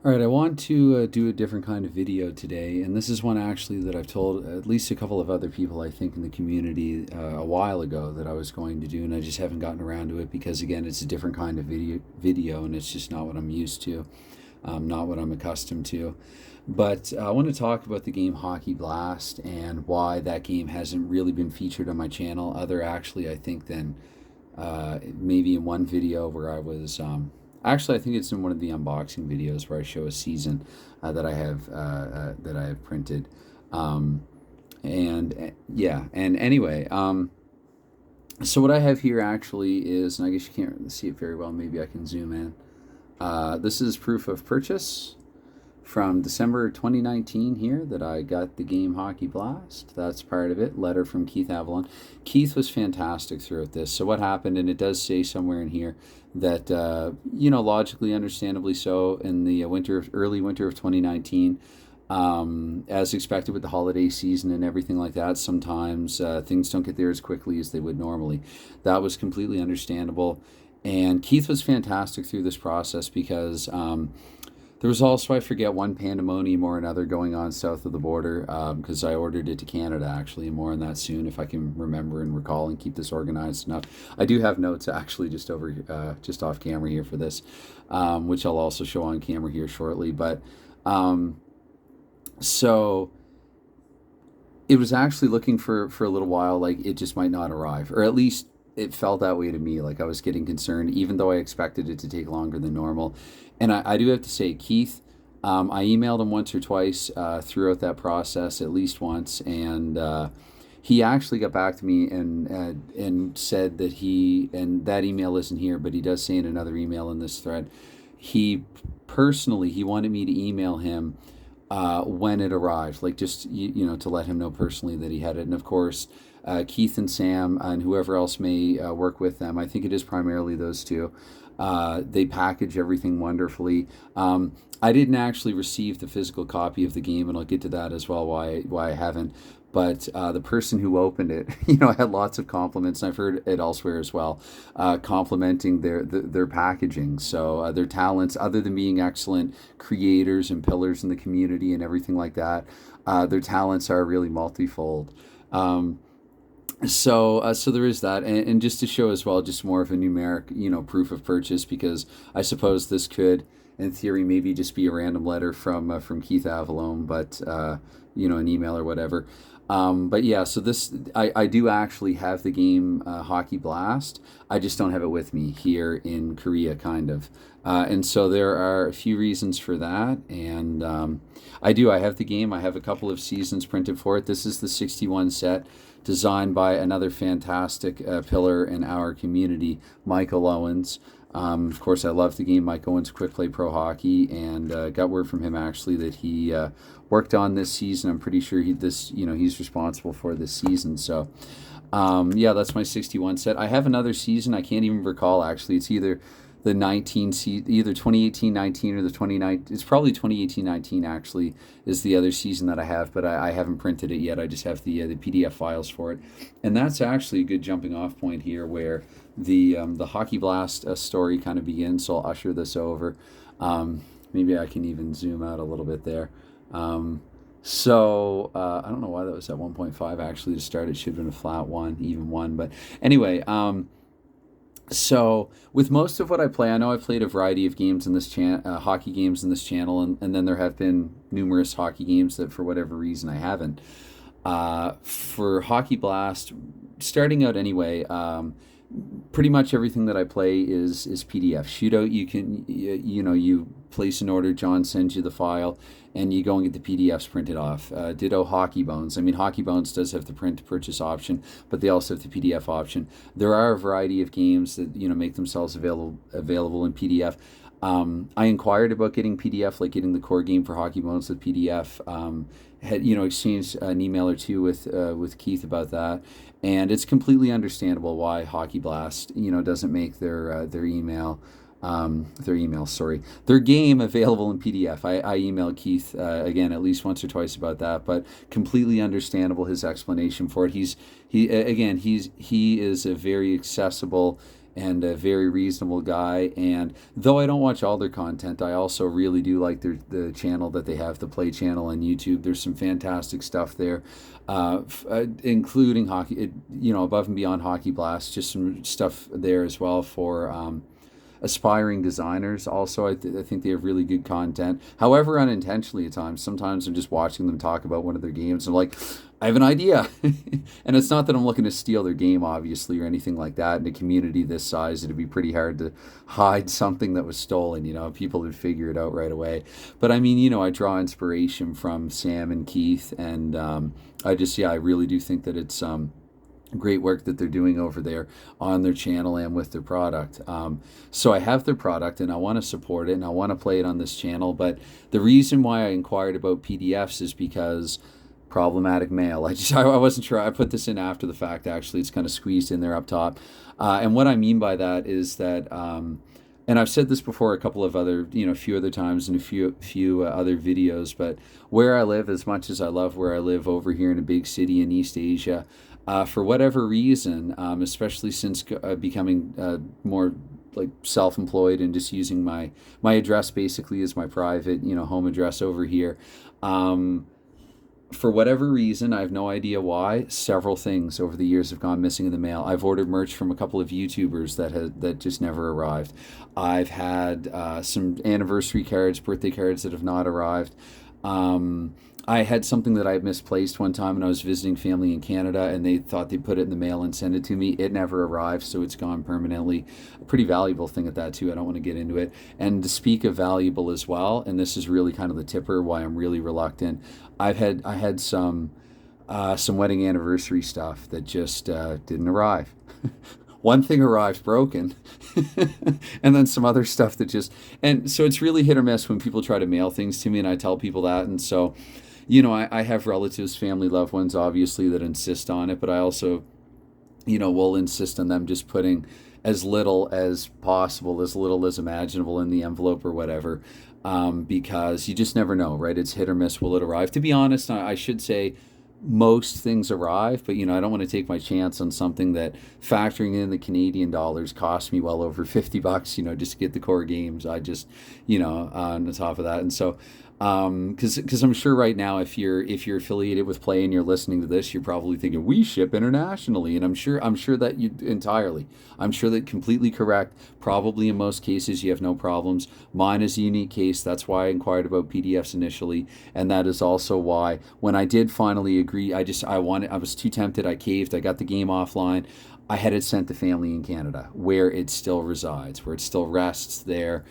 All right, I want to do a different kind of video today, and this is one actually that I've told at least a couple of other people, I think, in the community a while ago that I was going to do, and I just haven't gotten around to it because, again, it's a different kind of video, and it's just not what I'm used to, not what I'm accustomed to. But I want to talk about the game Hockey Blast and why that game hasn't really been featured on my channel, other actually, I think, than maybe in one video where I was. Actually, I think it's in one of the unboxing videos where I show a season that I have printed, yeah. And anyway, so what I have here actually is, and I guess you can't really see it very well. Maybe I can zoom in. This is proof of purchase from December 2019 here that I got the game Hockey Blast. That's part of it. Letter from Keith Avalon. Keith was fantastic throughout this. So what happened, and it does say somewhere in here that, logically, understandably so, in the early winter of 2019, as expected with the holiday season and everything like that, sometimes things don't get there as quickly as they would normally. That was completely understandable. And Keith was fantastic through this process because there was also, I forget, one pandemonium or another going on south of the border because I ordered it to Canada, actually. More on that soon if I can remember and recall and keep this organized enough. I do have notes actually just off camera here for this, which I'll also show on camera here shortly. But so it was actually looking for a little while like it just might not arrive, or at least it felt that way to me. Like I was getting concerned, even though I expected it to take longer than normal. And I do have to say, Keith, I emailed him once or twice throughout that process, at least once, and he actually got back to me and said that and that email isn't here, but he does say in another email in this thread, he wanted me to email him when it arrived, like just to let him know personally that he had it. And of course, Keith and Sam and whoever else may work with them, I think it is primarily those two. They package everything wonderfully. I didn't actually receive the physical copy of the game, and I'll get to that as well. Why I haven't. But the person who opened it, had lots of compliments, and I've heard it elsewhere as well, complimenting their packaging. So their talents, other than being excellent creators and pillars in the community and everything like that, their talents are really multifold. So there is that, and just to show as well, just more of a numeric, proof of purchase, because I suppose this could, in theory, maybe just be a random letter from Keith Avalon, but an email or whatever. But yeah, so I do actually have the game Hockey Blast. I just don't have it with me here in Korea, kind of. And so there are a few reasons for that. And I have the game. I have a couple of seasons printed for it. This is the 61 set, designed by another fantastic pillar in our community, Michael Owens. Of course, I love the game. Mike Owens, Quick Play Pro Hockey, and got word from him actually that he worked on this season. I'm pretty sure he's responsible for this season. So, that's my 61 set. I have another season. I can't even recall actually. It's either the either 2018-19 or the 2019. It's probably 2018-19 actually is the other season that I have, but I haven't printed it yet. I just have the PDF files for it, and that's actually a good jumping off point here where the Hockey Blast story kind of begins. So I'll usher this over. Maybe I can even zoom out a little bit there. So I don't know why that was at 1.5 actually to start. It should have been a flat one, even one. But anyway, so with most of what I play, I know I've played a variety of games in this hockey games in this channel, and then there have been numerous hockey games that for whatever reason I haven't. For Hockey Blast, starting out anyway, pretty much everything that I play is PDF. Shootout, you can, you place an order, John sends you the file, and you go and get the PDFs printed off. Ditto Hockey Bones. I mean, Hockey Bones does have the print to purchase option, but they also have the PDF option. There are a variety of games that, make themselves available in PDF. I inquired about getting PDF, like getting the core game for Hockey Bones with PDF. Had exchanged an email or two with Keith about that, and it's completely understandable why Hockey Blast doesn't make their game available in PDF. I emailed Keith again at least once or twice about that, but completely understandable his explanation for it. He is a very accessible and a very reasonable guy. And though I don't watch all their content, I also really do like the channel that they have, the Play channel on YouTube. There's some fantastic stuff there, including hockey, above and beyond Hockey Blast, just some stuff there as well for aspiring designers. Also, I think they have really good content. However, unintentionally at times. Sometimes I'm just watching them talk about one of their games, and I'm like, I have an idea. And it's not that I'm looking to steal their game, obviously, or anything like that. In a community this size, it'd be pretty hard to hide something that was stolen. People would figure it out right away. But I mean, I draw inspiration from Sam and Keith, and I really do think that it's great work that they're doing over there on their channel and with their product. So I have their product and I want to support it and I want to play it on this channel. But the reason why I inquired about PDFs is because problematic mail. I wasn't sure. I put this in after the fact, actually. It's kind of squeezed in there up top. And what I mean by that is that, and I've said this before a couple of other, a few other times in a few other videos, but where I live, as much as I love where I live over here in a big city in East Asia, for whatever reason, especially since becoming more like self-employed and just using my address basically as my private, home address over here. For whatever reason, I have no idea why, several things over the years have gone missing in the mail. I've ordered merch from a couple of YouTubers that just never arrived. I've had some anniversary cards, birthday cards that have not arrived. I had something that I had misplaced one time when I was visiting family in Canada, and they thought they'd put it in the mail and send it to me. It never arrived, so it's gone permanently. A pretty valuable thing at that, too. I don't want to get into it. And to speak of valuable as well, and this is really kind of the tipper why I'm really reluctant, I had some wedding anniversary stuff that just didn't arrive. One thing arrived broken, and then some other stuff that and so it's really hit or miss when people try to mail things to me, and I tell people that. And so, I have relatives, family, loved ones, obviously, that insist on it, but I also, will insist on them just putting as little as possible, as little as imaginable in the envelope or whatever, because you just never know, right? It's hit or miss. Will it arrive? To be honest, I should say most things arrive, but I don't want to take my chance on something that, factoring in the Canadian dollars, cost me well over $50, just to get the core games. I just, on the top of that. And so, because I'm sure right now, if you're affiliated with Play and you're listening to this, you're probably thinking we ship internationally, and I'm sure that you entirely. I'm sure that completely correct. Probably in most cases you have no problems. Mine is a unique case. That's why I inquired about PDFs initially, and that is also why when I did finally agree, I was too tempted. I caved. I got the game offline. I had it sent to family in Canada, where it still resides, where it still rests there.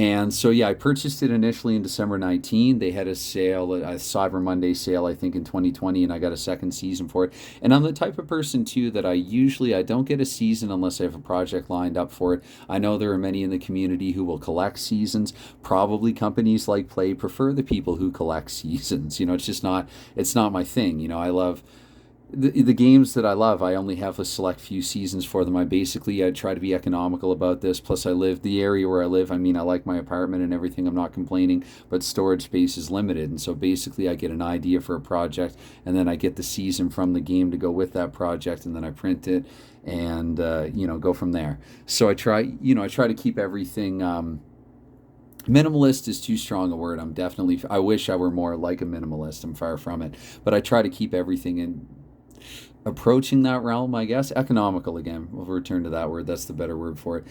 And so, yeah, I purchased it initially in December 19. They had a sale, a Cyber Monday sale, I think, in 2020, and I got a second season for it. And I'm the type of person, too, that I don't get a season unless I have a project lined up for it. I know there are many in the community who will collect seasons. Probably companies like Play prefer the people who collect seasons. It's not my thing. I love the games that I love. I only have a select few seasons for them. I try to be economical about this. Plus, the area where I live, I like my apartment and everything. I'm not complaining, but storage space is limited. And so basically I get an idea for a project, and then I get the season from the game to go with that project, and then I print it and, go from there. So I try to keep everything, minimalist is too strong a word. I wish I were more like a minimalist. I'm far from it, but I try to keep everything in approaching that realm, I guess. Economical, again. We'll return to that word. That's the better word for it.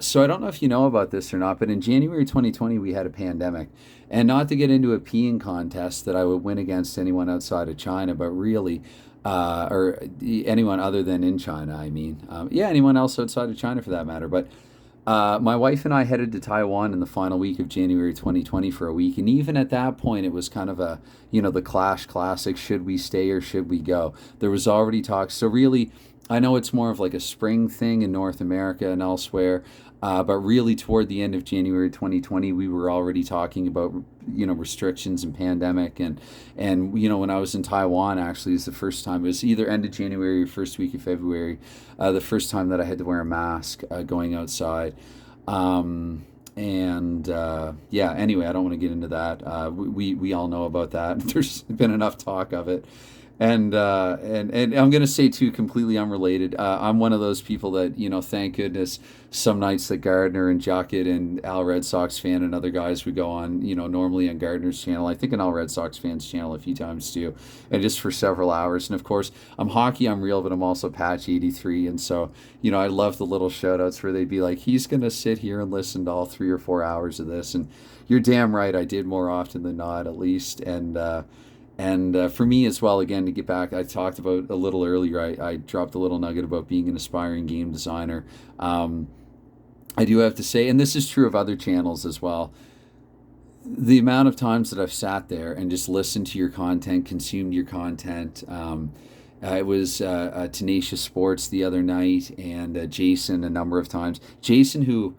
So I don't know if you know about this or not, but in January 2020, we had a pandemic. And not to get into a peeing contest that I would win against anyone outside of China, but really, or anyone other than in China, anyone else outside of China for that matter. But my wife and I headed to Taiwan in the final week of January 2020 for a week. And even at that point, it was kind of the Clash classic, should we stay or should we go? There was already talks. So really, I know it's more of like a spring thing in North America and elsewhere. But really toward the end of January 2020, we were already talking about, restrictions and pandemic. And when I was in Taiwan, actually, is the first time, it was either end of January or first week of February, the first time that I had to wear a mask going outside. Anyway, I don't want to get into that. We all know about that. There's been enough talk of it. And I'm gonna say too, completely unrelated. I'm one of those people that thank goodness, some nights that Gardner and Jockett and Al Red Sox fan and other guys would go on, normally on Gardner's channel. I think an Al Red Sox fans channel a few times too, and just for several hours. And of course, I'm hockey, I'm real, but I'm also Patch 83, and so I love the little shout outs where they'd be like, he's gonna sit here and listen to all 3 or 4 hours of this, and you're damn right, I did more often than not, at least, and for me as well, again, to get back, I talked about a little earlier, I dropped a little nugget about being an aspiring game designer. I do have to say, and this is true of other channels as well, the amount of times that I've sat there and just listened to your content, consumed your content. It was Tenacious Sports the other night, and Jason a number of times. Jason, who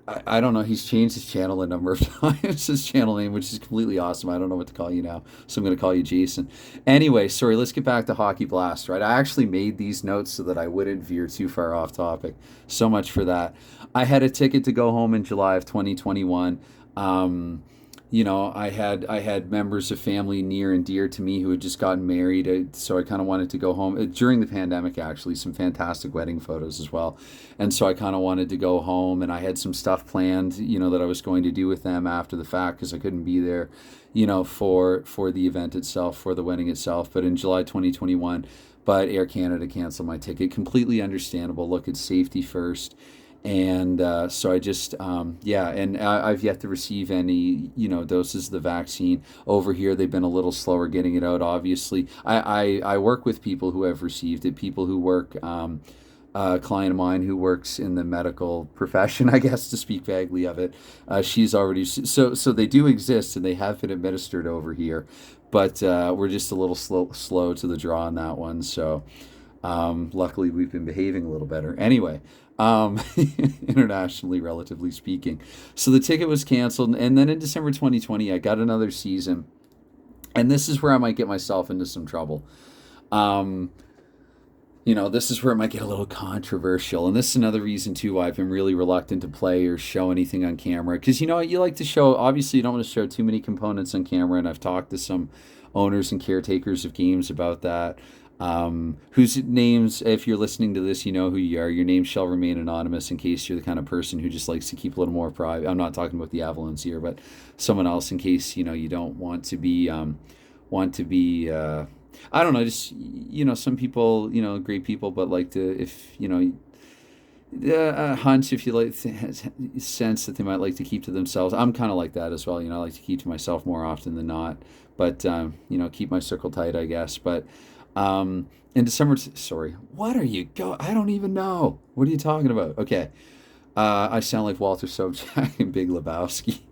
I don't know. He's changed his channel a number of times, his channel name, which is completely awesome. I don't know what to call you now, so I'm going to call you Jason. Anyway, sorry, let's get back to Hockey Blast, right? I actually made these notes so that I wouldn't veer too far off topic. So much for that. I had a ticket to go home in July of 2021. I had members of family near and dear to me who had just gotten married, so I kind of wanted to go home during the pandemic. Actually, some fantastic wedding photos as well, and so I kind of wanted to go home, and I had some stuff planned, that I was going to do with them after the fact because I couldn't be there, for the event itself, for the wedding itself. But in July 2021, but Air Canada canceled my ticket. Completely understandable. Look, it's safety first. And so I just, yeah, and I've yet to receive any, doses of the vaccine. Over here, they've been a little slower getting it out, obviously. I work with people who have received it, people who work, a client of mine who works in the medical profession, I guess, to speak vaguely of it. She's already, so they do exist and they have been administered over here, but we're just a little slow to the draw on that one. So luckily, we've been behaving a little better. Anyway, internationally, relatively speaking. So the ticket was canceled. And then in December 2020, I got another season. And this is where I might get myself into some trouble. Um, this is where it might get a little controversial. And this is another reason, too, why I've been really reluctant to play or show anything on camera. Because, you like to show, obviously, you don't want to show too many components on camera. And I've talked to some owners and caretakers of games about that. Whose names, if you're listening to this, you know who you are. Your name shall remain anonymous in case you're the kind of person who just likes to keep a little more private. I'm not talking about the Avalons here, but someone else in case, you don't want to be, I don't know, just, some people, great people, but like to, if, a hunch, if you like, sense that they might like to keep to themselves. I'm kind of like that as well. I like to keep to myself more often than not, but, keep my circle tight, I guess. But, in December, sorry, what are you I don't even know. What are you talking about? Okay. I sound like Walter Sobchak and Big Lebowski,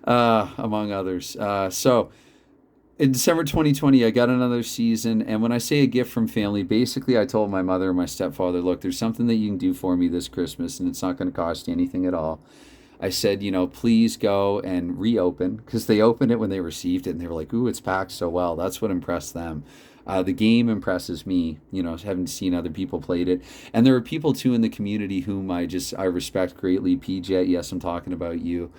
among others. So in December 2020, I got another season. And when I say a gift from family, basically I told my mother and my stepfather, look, there's something that you can do for me this Christmas and it's not going to cost you anything at all. I said, please go and reopen, because they opened it when they received it and they were like, ooh, it's packed so well. That's what impressed them. The game impresses me, having seen other people played it. And there are people too in the community whom I respect greatly. PJ, yes, I'm talking about you.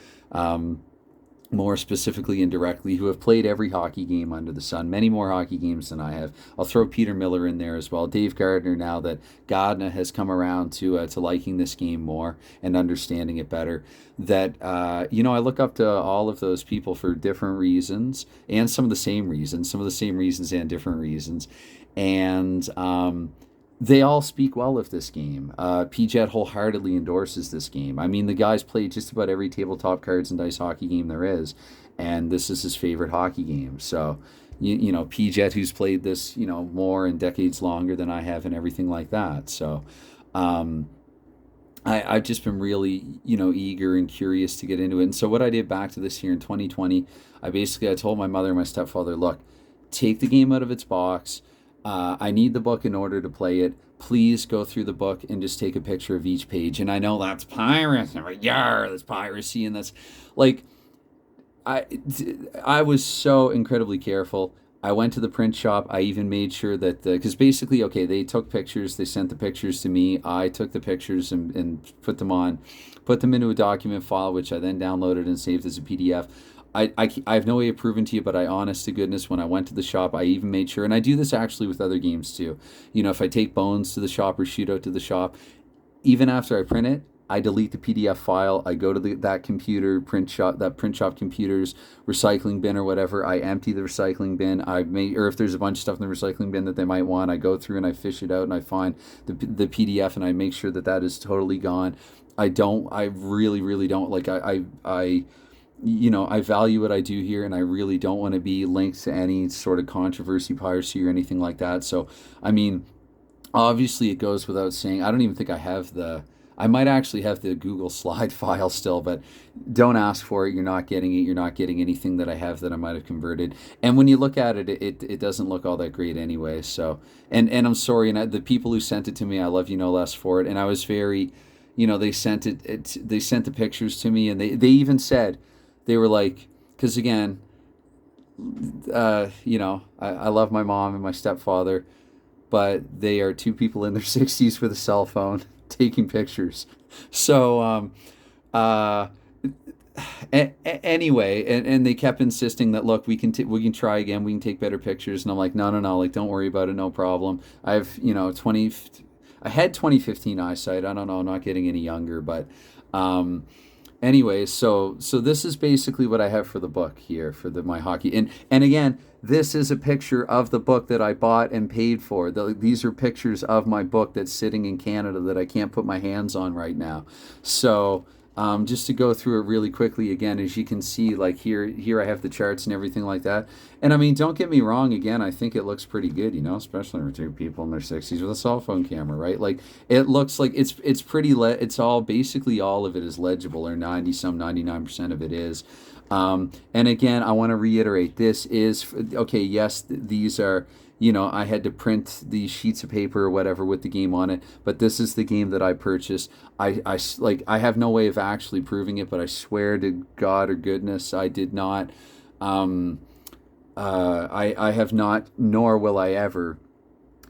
More specifically and directly, who have played every hockey game under the sun, many more hockey games than I have. I'll throw Peter Miller in there as well. Dave Gardner, now that Godna has come around to liking this game more and understanding it better. That, I look up to all of those people for different reasons and some of the same reasons and different reasons. And, they all speak well of this game. PJet wholeheartedly endorses this game. I mean, the guy's played just about every tabletop cards and dice hockey game there is, and this is his favorite hockey game. So, PJet, who's played this, more and decades longer than I have and everything like that. So, I've just been really, eager and curious to get into it. And so what I did back to this year in 2020, I told my mother and my stepfather, look, take the game out of its box. I need the book in order to play it. Please go through the book and just take a picture of each page. And I know that's piracy. I'm like, yar, that's piracy. And that's like, I was so incredibly careful. I went to the print shop. I even made sure that, because basically, okay, they took pictures. They sent the pictures to me. I took the pictures and put them into a document file, which I then downloaded and saved as a PDF. I have no way of proving to you, but I honest to goodness, when I went to the shop, I even made sure, and I do this actually with other games too. You know, if I take Bones to the shop or Shootout to the shop, even after I print it, I delete the PDF file. I go to that computer print shop, that print shop computer's recycling bin or whatever. I empty the recycling bin. Or if there's a bunch of stuff in the recycling bin that they might want, I go through and I fish it out and I find the PDF and I make sure that that is totally gone. I really, really don't like. I value what I do here, and I really don't want to be linked to any sort of controversy, piracy, or anything like that. So, I mean, obviously, it goes without saying. I don't even think I have the. I might actually have the Google Slide file still, but don't ask for it. You're not getting it. You're not getting anything that I have that I might have converted. And when you look at it, it doesn't look all that great anyway. So, and I'm sorry, and the people who sent it to me, I love you no less for it. And I was very, they sent they sent the pictures to me, and they even said, they were like, because again, I love my mom and my stepfather, but they are two people in their 60s with a cell phone taking pictures. So, uh, anyway, and they kept insisting that, look, we can try again, we can take better pictures. And I'm like, no, no, no, like, don't worry about it, no problem. I've, 20, I had 2015 eyesight. I don't know, I'm not getting any younger, but, anyway, so this is basically what I have for the book here for my hockey. And again, this is a picture of the book that I bought and paid for. These are pictures of my book that's sitting in Canada that I can't put my hands on right now. So just to go through it really quickly again, as you can see, like here I have the charts and everything like that. And I mean, don't get me wrong. Again, I think it looks pretty good, especially for two people in their 60s with a cell phone camera, right? Like it looks like it's pretty. It's all basically all of it is legible, or 99% of it is. And again, I want to reiterate, this is okay. Yes, these are. I had to print these sheets of paper or whatever with the game on it, but this is the game that I purchased. I have no way of actually proving it, but I swear to God or goodness, I did not. I have not, nor will I ever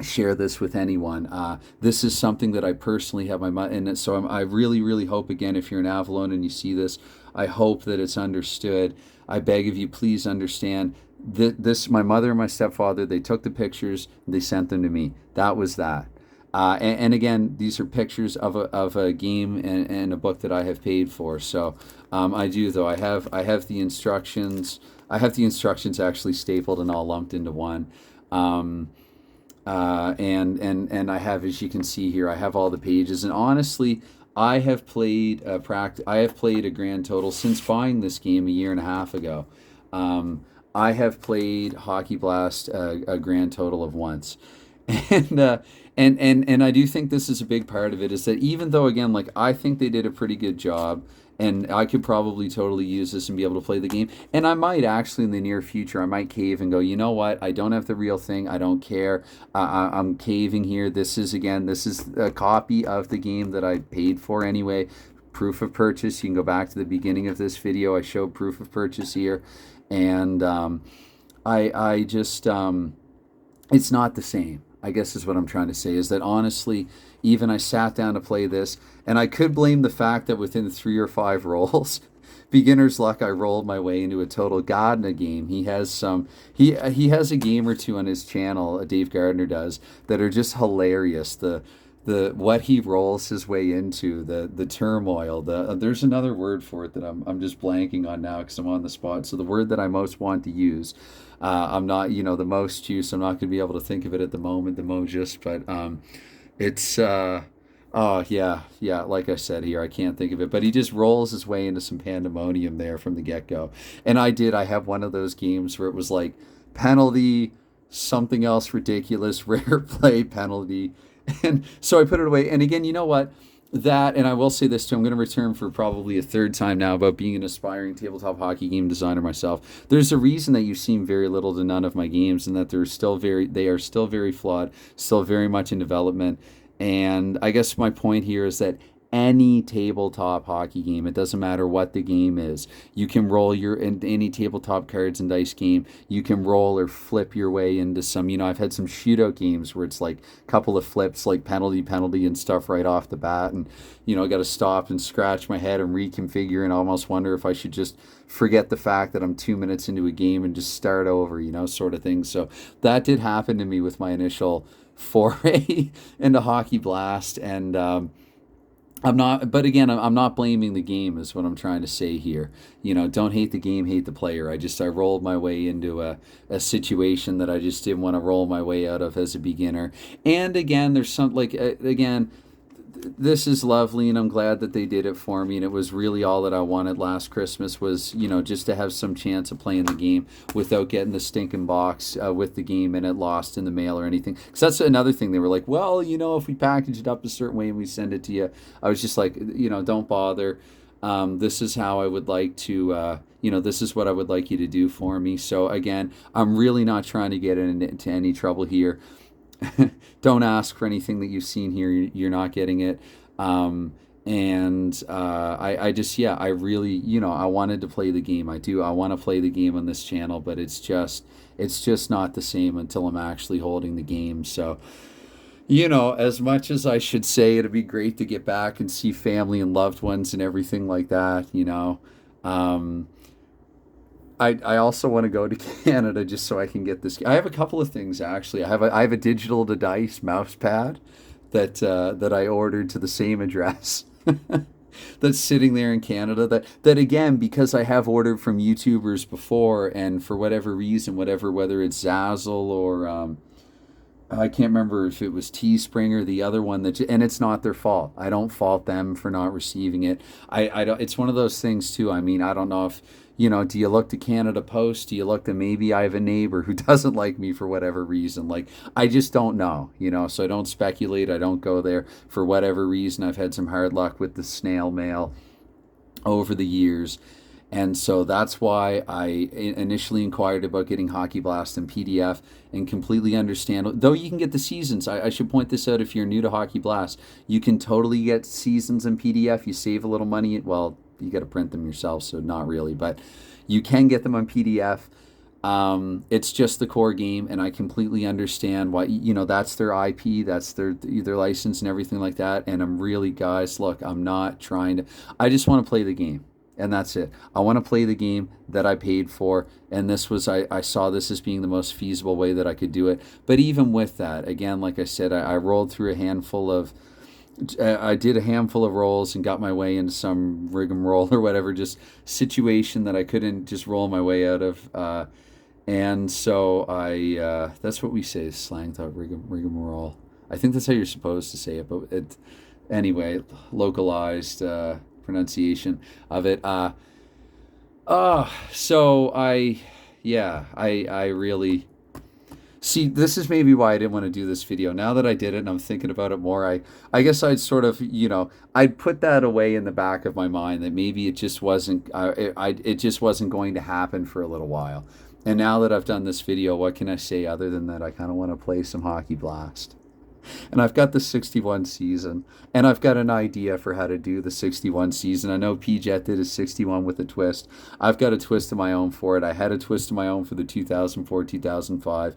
share this with anyone. This is something that I personally have my mind in it. So I really, really hope, again, if you're in Avalon and you see this, I hope that it's understood. I beg of you, please understand. This, my mother and my stepfather, they took the pictures, they sent them to me. That was that. And again, these are pictures of a game and a book that I have paid for. So I do, though. I have the instructions. I have the instructions actually stapled and all lumped into one. And I have, as you can see here, I have all the pages. And honestly, I have played a grand total since buying this game a year and a half ago. I have played Hockey Blast a grand total of once, and I do think this is a big part of it, is that even though, again, like, I think they did a pretty good job, and I could probably totally use this and be able to play the game, and I might actually in the near future, I might cave and go, you know what, I don't have the real thing, I don't care, I'm caving here. This is a copy of the game that I paid for anyway. Proof of purchase. You can go back to the beginning of this video. I show proof of purchase here. And I just, it's not the same, I guess is what I'm trying to say, is that honestly, even I sat down to play this, and I could blame the fact that within 3 or 5 rolls, beginner's luck, I rolled my way into a total god in a game. He has he has a game or two on his channel, Dave Gardner does, that are just hilarious. The what he rolls his way into, the turmoil, there's another word for it that I'm just blanking on now because I'm on the spot. So the word that I most want to use, I'm not, the most use, I'm not going to be able to think of it at the moment, the mojust, but it's oh yeah, like I said here, I can't think of it, but he just rolls his way into some pandemonium there from the get-go. And I have one of those games where it was like penalty, something else ridiculous, rare play, penalty. And so I put it away. And again, you know what? That, and I will say this too, I'm going to return for probably a third time now about being an aspiring tabletop hockey game designer myself. There's a reason that you've seen very little to none of my games, and that they are still very flawed, still very much in development. And I guess my point here is that any tabletop hockey game. It doesn't matter what the game is. You can roll your in any tabletop cards and dice game. You can roll or flip your way into some. I've had some shootout games where it's like a couple of flips, like penalty and stuff right off the bat, and I got to stop and scratch my head and reconfigure and almost wonder if I should just forget the fact that I'm 2 minutes into a game and just start over, sort of thing. So that did happen to me with my initial foray into Hockey Blast, and I'm not blaming the game, is what I'm trying to say here. Don't hate the game, hate the player. I rolled my way into a situation that I just didn't want to roll my way out of as a beginner. And again, there's some, this is lovely, and I'm glad that they did it for me, and it was really all that I wanted last Christmas was, just to have some chance of playing the game without getting the stinking box with the game and it lost in the mail or anything. Because that's another thing. They were like, well, if we package it up a certain way and we send it to you. I was just like, don't bother. This is how I would like to, this is what I would like you to do for me. So again, I'm really not trying to get into any trouble here. Don't ask for anything that you've seen here. You're not getting it. I really, I wanted to play the game. I want to play the game on this channel, but it's just not the same until I'm actually holding the game. So, as much as I should say it'd be great to get back and see family and loved ones and everything like that, I also want to go to Canada just so I can get this. I have a couple of things actually. I have a digital to dice mouse pad that I ordered to the same address that's sitting there in Canada. That again, because I have ordered from YouTubers before, and for whatever reason, whether it's Zazzle or I can't remember if it was Teespring or the other one and it's not their fault. I don't fault them for not receiving it. I don't. It's one of those things too. I mean, I don't know if. Do you look to Canada Post? Do you look to maybe I have a neighbor who doesn't like me for whatever reason? I just don't know, so I don't speculate. I don't go there for whatever reason. I've had some hard luck with the snail mail over the years. And so that's why I initially inquired about getting Hockey Blast in PDF and completely understand. Though you can get the seasons. I should point this out if you're new to Hockey Blast. You can totally get seasons in PDF. You save a little money. Well, you got to print them yourself, so not really. But you can get them on PDF. It's just the core game, and I completely understand why, that's their IP, that's their license and everything like that. And I'm really, guys, look, I'm not trying to. I just want to play the game. And that's it. I want to play the game that I paid for, and this was I saw this as being the most feasible way that I could do it. But even with that, again, like I said, I rolled through I did a handful of rolls and got my way into some rigmarole or whatever, just situation that I couldn't just roll my way out of. And so that's what we say, slang thought, rigmarole. I think that's how you're supposed to say it, but anyway, localized pronunciation of it. So I really see, this is maybe why I didn't want to do this video. Now that I did it and I'm thinking about it more, I guess I'd sort of, I'd put that away in the back of my mind that maybe it just wasn't, it just wasn't going to happen for a little while. And now that I've done this video, what can I say other than that I kind of want to play some Hockey Blast? And I've got the 61 season, and I've got an idea for how to do the 61 season. I know PJet did a 61 with a twist. I've got a twist of my own for it. I had a twist of my own for the 2004-2005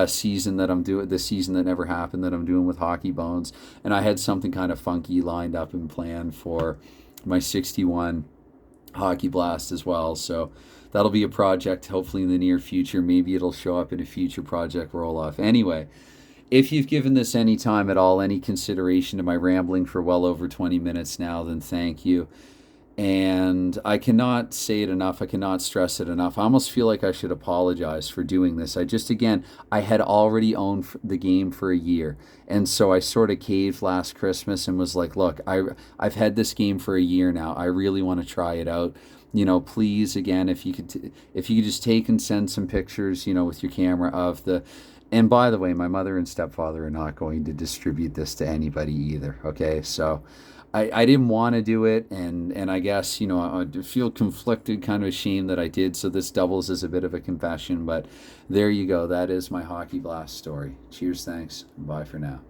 season that I'm doing, the season that never happened that I'm doing with Hockey Bones. And I had something kind of funky lined up and planned for my 61 Hockey Blast as well. So that'll be a project hopefully in the near future. Maybe it'll show up in a future project roll-off. Anyway, if you've given this any time at all, any consideration to my rambling for well over 20 minutes now, then thank you. And I cannot say it enough. I cannot stress it enough. I almost feel like I should apologize for doing this. I had already owned the game for a year. And so I sort of caved last Christmas and was like, look, I've had this game for a year now. I really want to try it out. Please, again, if you could just take and send some pictures, with your camera of the. And by the way, my mother and stepfather are not going to distribute this to anybody either, okay? So I didn't want to do it, and I guess, I feel conflicted, kind of ashamed that I did, so this doubles as a bit of a confession, but there you go. That is my Hockey Blast story. Cheers, thanks, and bye for now.